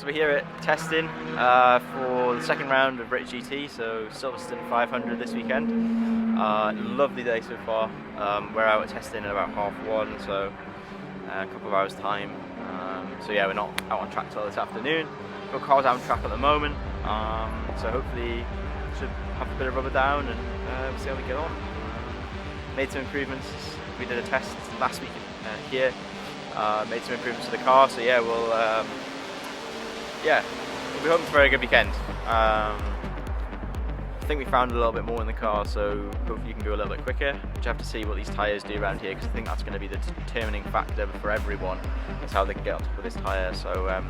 we're here at testing for the second round of British GT, so Silverstone 500 this weekend. Lovely day so far. We're out testing at about 1:30, so a couple of hours time. So yeah, we're not out on track till this afternoon. Got cars out on track at the moment, so hopefully should have a bit of rubber down and see how we get on. Made some improvements. We did a test last week here. Made some improvements to the car, so yeah, we'll be hoping for a very good weekend. I think we found a little bit more in the car, so hopefully you can go a little bit quicker. We just have to see what these tyres do around here, because I think that's going to be the determining factor for everyone, is how they can get on top of this tyre. So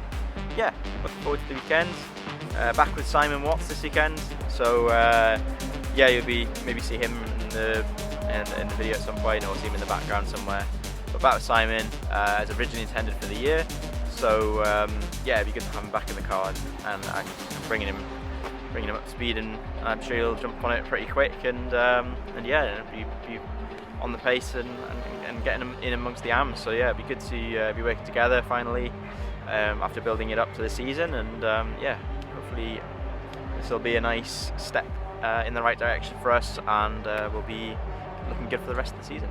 yeah, looking forward to the weekend. Back with Simon Watts this weekend, so yeah, you'll maybe see him in the video at some point, or see him in the background somewhere. But back with Simon, as originally intended for the year. So yeah, it'd be good to have him back in the car and bringing him up to speed, and I'm sure he'll jump on it pretty quick and yeah, be on the pace and getting him in amongst the AMs. So yeah, it'd be good to be working together finally after building it up to the season, and yeah, hopefully this will be a nice step in the right direction for us, and we'll be looking good for the rest of the season.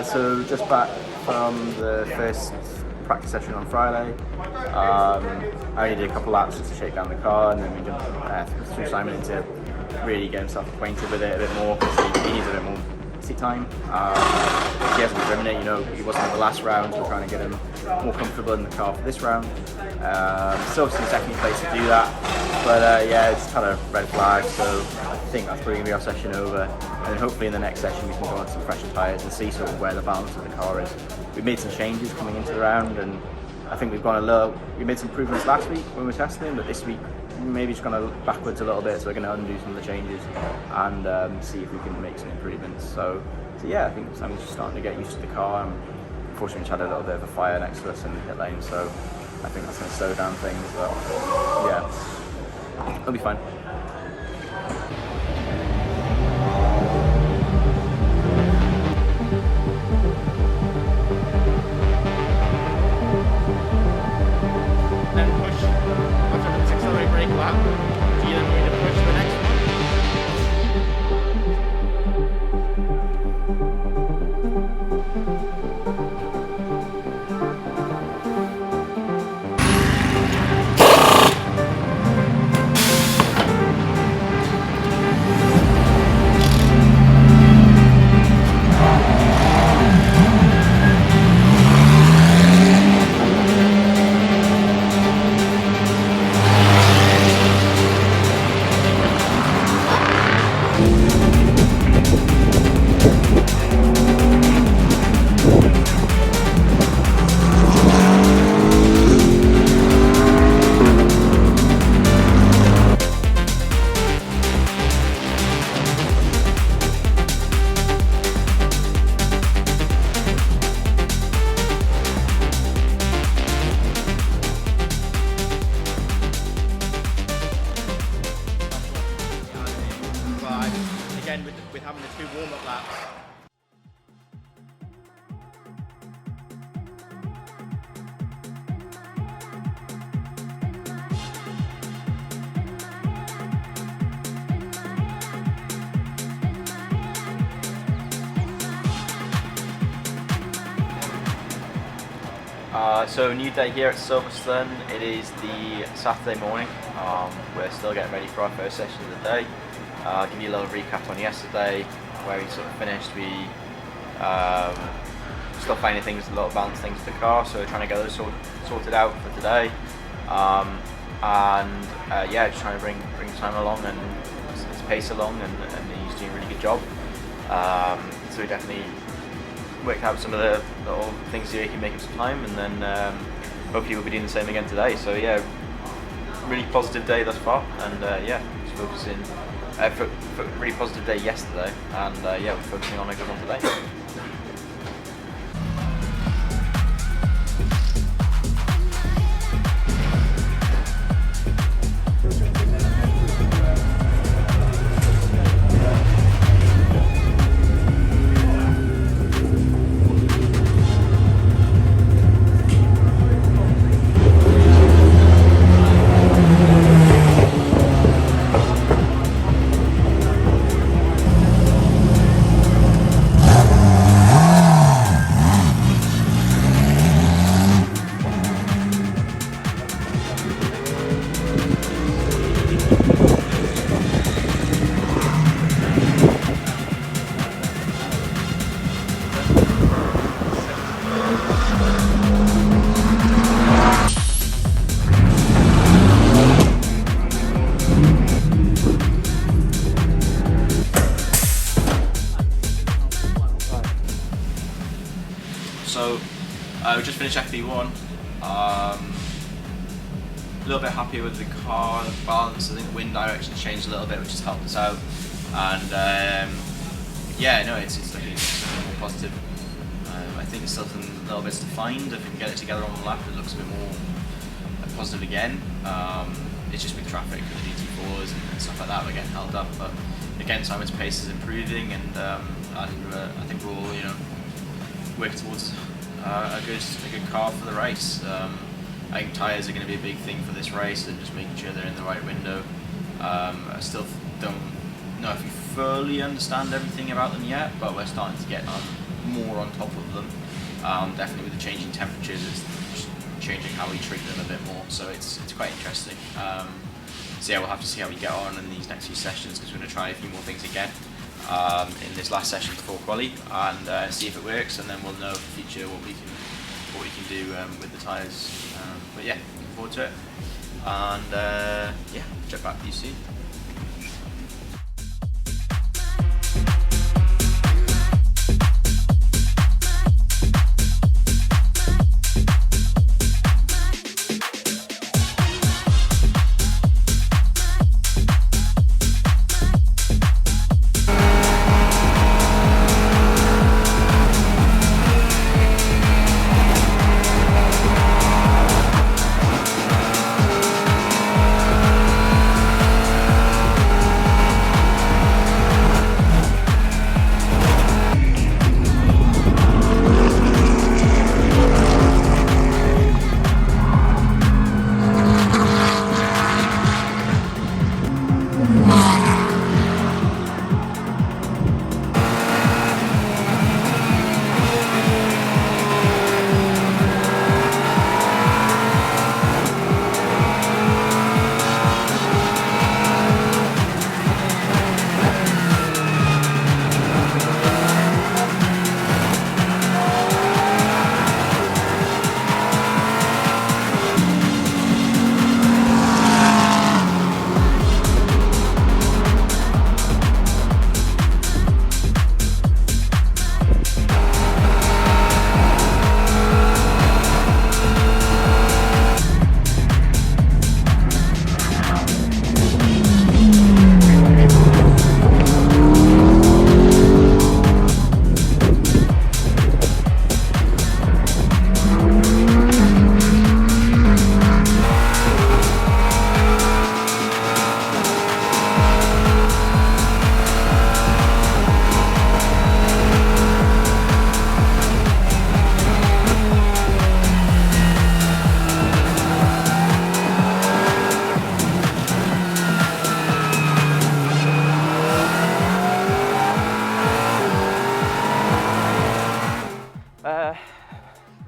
So just back from the first practice session on Friday. I only did a couple laps just to shake down the car, and then we jumped through Simon to really get himself acquainted with it a bit more, because he needs a bit more seat time. He hasn't driven it, he wasn't in the last round, so we're trying to get him more comfortable in the car for this round. Still obviously second place to do that, but yeah, it's kind of red flag, so I think that's probably going to be our session over, and then hopefully in the next session we can go on some fresher tyres and see sort of where the balance of the car is. We've made some changes coming into the round, and I think we made some improvements last week when we were testing, but this week maybe just gone backwards a little bit, so we're going to undo some of the changes and see if we can make some improvements. So yeah, I think Sammy's just starting to get used to the car, and unfortunately we had a little bit of a fire next to us in the pit lane, so I think that's going to slow down things, but yeah, it'll be fine. Then push after the accelerate brake lap. Do you then going to push the next one? again with having the 2 warm-up laps. So new day here at Silverstone. It is the Saturday morning. We're still getting ready for our first session of the day. I'll give you a little recap on yesterday, where we sort of finished. We still finding things, a lot of balance things with the car, so we're trying to get those sorted out for today. Yeah, just trying to bring Simon along and his pace along, and he's doing a really good job. So we definitely worked out some of the little things here he can make him some time, and then hopefully we'll be doing the same again today. So yeah, really positive day thus far, and yeah, just focusing for really positive day yesterday, and yeah, we're focusing on a good one today. So we just finished FP1. A little bit happy with the car, the balance. I think the wind direction changed a little bit, which has helped us out. And yeah, no, it's looking more positive. I think there's still some little bits to find. If we can get it together on the lap, it looks a bit more positive again. It's just with traffic, with the GT4s and stuff like that, we're getting held up. But again, Simon's pace is improving, and I think we're all, working towards a good car for the race. I think tyres are going to be a big thing for this race, and just making sure they're in the right window. I still don't know if we fully understand everything about them yet, but we're starting to get more on top of them. Definitely with the changing temperatures, it's changing how we treat them a bit more, so it's quite interesting. So yeah, we'll have to see how we get on in these next few sessions, because we're going to try a few more things again in this last session before quali, and see if it works, and then we'll know in the future what we can do with the tyres. But yeah, looking forward to it, and yeah, check back with you soon.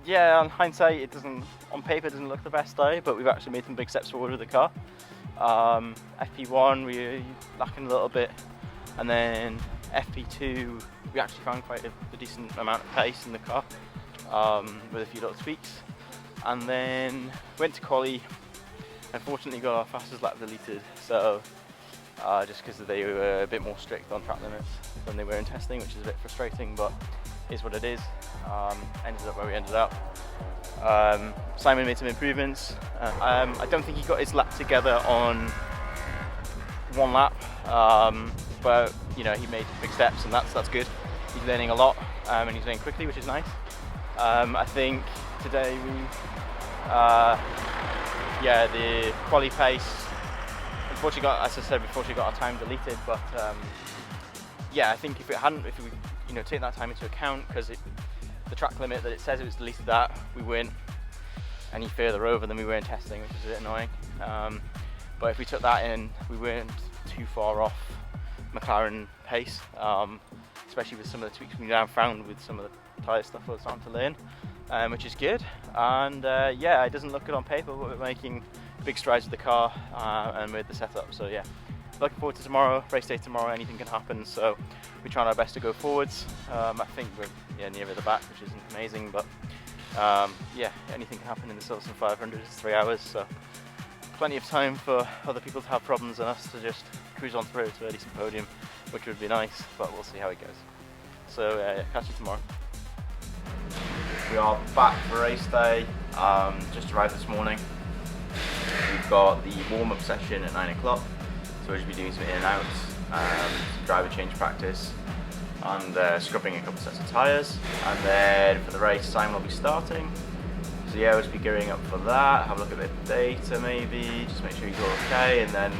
Yeah, on hindsight, it doesn't, on paper, it doesn't look the best day, but we've actually made some big steps forward with the car. FP1, we were lacking a little bit, and then FP2, we actually found quite a decent amount of pace in the car, with a few little tweaks. And then went to quali. Unfortunately, got our fastest lap deleted, so just because they were a bit more strict on track limits than they were in testing, which is a bit frustrating, but is what it is. Ended up where we ended up. Simon made some improvements. I don't think he got his lap together on one lap, but you know, he made big steps, and that's good. He's learning a lot, and he's learning quickly, which is nice. I think today the quali pace, unfortunately got, as I said before, she got our time deleted, but yeah, I think if we take that time into account, because the track limit that it says it was deleted at, we weren't any further over than we were in testing, which is a bit annoying. But if we took that in, we weren't too far off McLaren pace, especially with some of the tweaks we now found with some of the tyre stuff we're starting to learn, which is good. And yeah, it doesn't look good on paper, but we're making big strides with the car and with the setup. So yeah, looking forward to tomorrow, race day tomorrow. Anything can happen, so we're trying our best to go forwards. I think we're near the back, which isn't amazing, but yeah, anything can happen in the Silverstone 500. It's 3 hours, so plenty of time for other people to have problems and us to just cruise on through to a decent podium, which would be nice, but we'll see how it goes. So yeah, catch you tomorrow. We are back for race day. Just arrived this morning. We've got the warm-up session at 9 o'clock, so we'll just be doing some in and outs, some driver change practice, and scrubbing a couple sets of tyres. And then for the race, Simon will be starting. So yeah, we'll just be gearing up for that, have a look at the data maybe, just make sure he's all okay, and then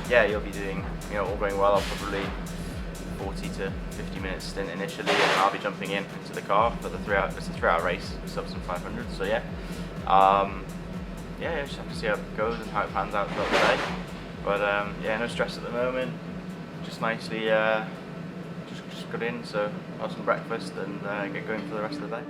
yeah, you'll be doing, all going well, I'll probably 40 to 50 minutes stint initially, and I'll be jumping into the car for the 3-hour race, Silverstone 500. So yeah, yeah, just have to see how it goes and how it pans out throughout the day. But yeah, no stress at the moment. Just nicely, just got in, so have some breakfast and get going for the rest of the day.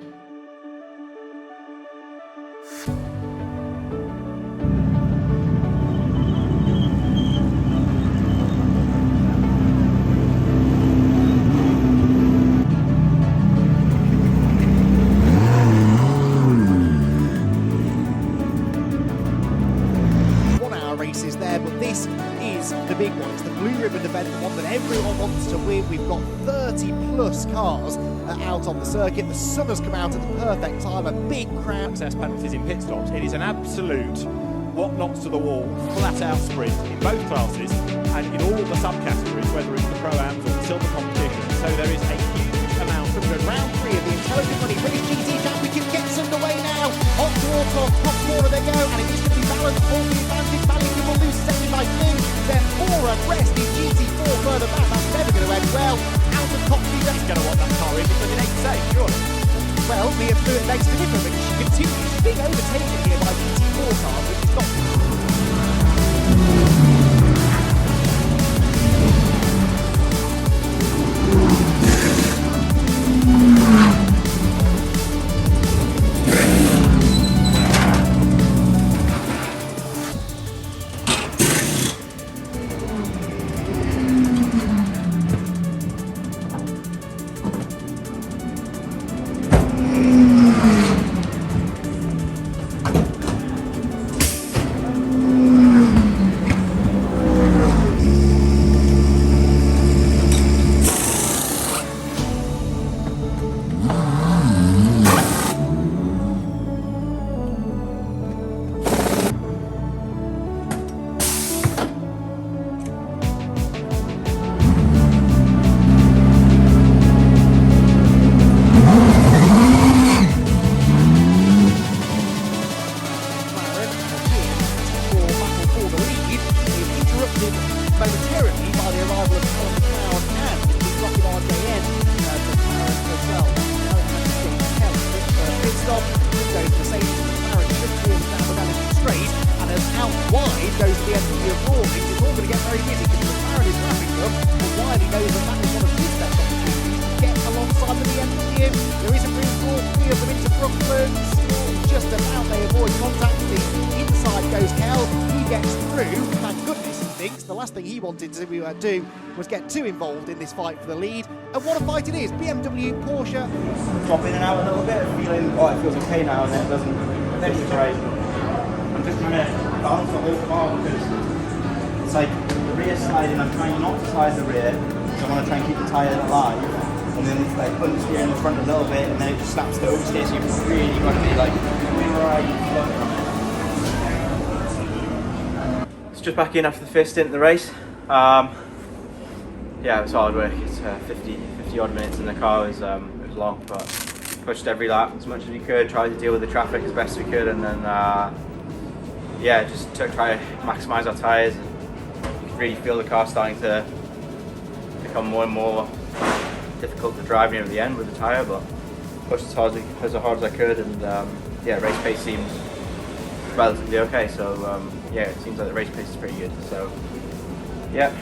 Big one. It's the blue ribbon event, the one that everyone wants to win. We've got 30 plus cars out on the circuit. The sun has come out at the perfect time, a big crowd. Access penalties in pit stops. It is an absolute what knocks to the wall, flat out sprint in both classes and in all the subcategories, whether it's the Pro-Ams or the silver competition. So there is a huge amount of round 3 of the Intelligent Money British GT Championship gets underway now. On towards off, top corner they go, and it is to be balanced for the advantage. Ballington will lose second by 2. They're 4 abreast in GT4 further back. That's never going to end well. Out of top speed. He's going to want that car in because it ain't safe, surely. Well, we have fluent legs to differ because she continues being overtaken here by GT4 cars, which is not. wanted to do was get too involved in this fight for the lead. And what a fight it is. BMW, Porsche. Drop in and out a little bit, feeling, oh, it feels okay now, and then it doesn't. Then it's great. I'm just trying to balance the whole car because it's like the rear sliding. I'm trying not to slide the rear because I want to try and keep the tyre alive. And then it's like understeer in the front a little bit, and then it just snaps to oversteer. So you've really got to be like right. It's just back in after the first stint of the race. Yeah, it was hard work. It's 50 odd minutes in the car. It was long, but pushed every lap as much as we could. Tried to deal with the traffic as best we could, and then yeah, just try to maximise our tyres. You could really feel the car starting to become more and more difficult to drive near the end with the tyre, but pushed as hard as I could, and yeah, race pace seemed relatively okay. So yeah, it seems like the race pace is pretty good. So yeah,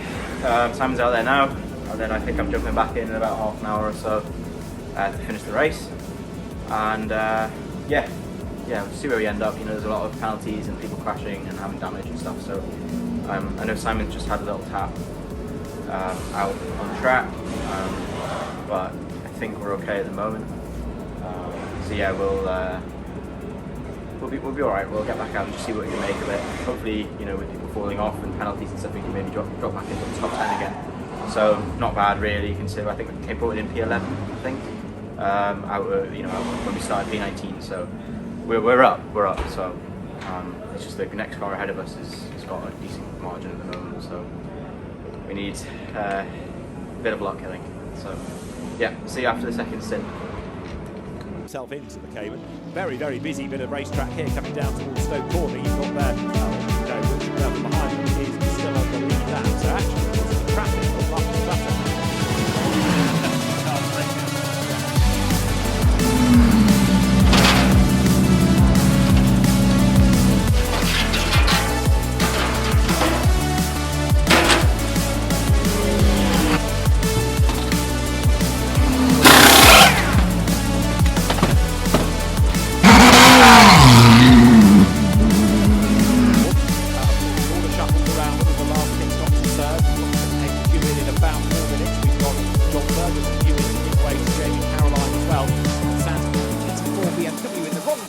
Simon's out there now, and then I think I'm jumping back in about half an hour or so to finish the race. And yeah, we'll see where we end up. You know, there's a lot of penalties and people crashing and having damage and stuff. So I know Simon's just had a little tap out on the track, but I think we're okay at the moment. So yeah, we'll be all right. We'll get back out and just see what we can make of it. Hopefully, you know, with people falling off and penalties and stuff, we can maybe drop back into the top 10 again. So not bad really. Consider I think we came forward in P11, I think. Out when we started P19. So we're up. So it's just the next car ahead of us has got a decent margin at the moment. So we need a bit of luck, I think. So yeah, see you after the second stint. Himself into the Cayman. Very, very busy bit of racetrack here coming down towards Stoke Corner. You've got there, behind him is still on the lead lap. So actually, the traffic got much better.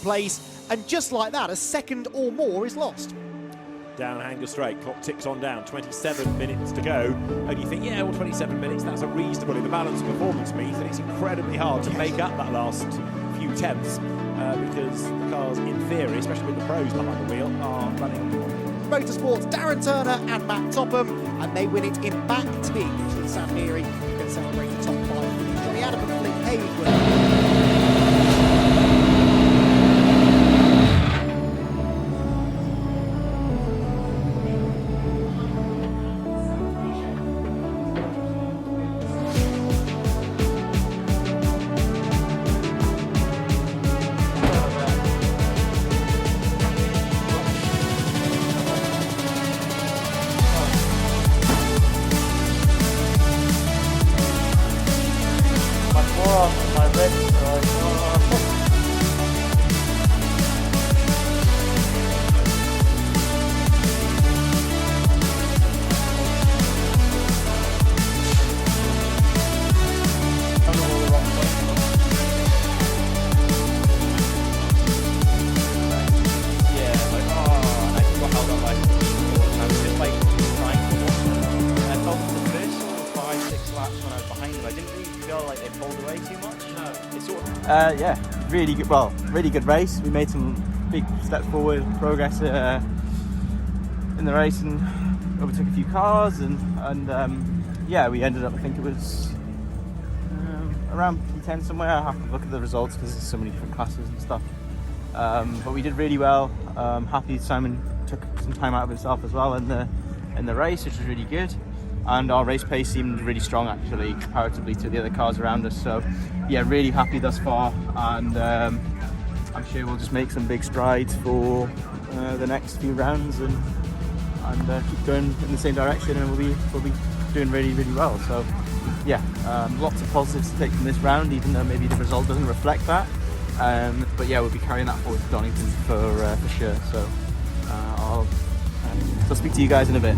Place, and just like that, a second or more is lost. Down Hanger Straight, clock ticks on down, 27 minutes to go. And you think, yeah, well, 27 minutes, that's a reasonable in the balance performance means that it's incredibly hard to make up that last few tenths because the cars, in theory, especially with the pros behind the wheel, are running. Motorsports, Darren Turner and Matt Topham, and they win it in back to me. So Sam Neary can celebrate the top 5 with Johnny Adam and Flynn Haywood. Yeah, really good. Well, really good race. We made some big steps forward, progress in the race, and overtook a few cars, and yeah, we ended up. I think it was around P10 somewhere. I have to look at the results because there's so many different classes and stuff. But we did really well. Happy Simon took some time out of himself as well in the race, which was really good. And our race pace seemed really strong actually comparatively to the other cars around us, so yeah, really happy thus far, and I'm sure we'll just make some big strides for the next few rounds and keep going in the same direction, and we'll be doing really, really well. So yeah, lots of positives to take from this round, even though maybe the result doesn't reflect that, but yeah, we'll be carrying that forward to Donington for sure. So I'll speak to you guys in a bit.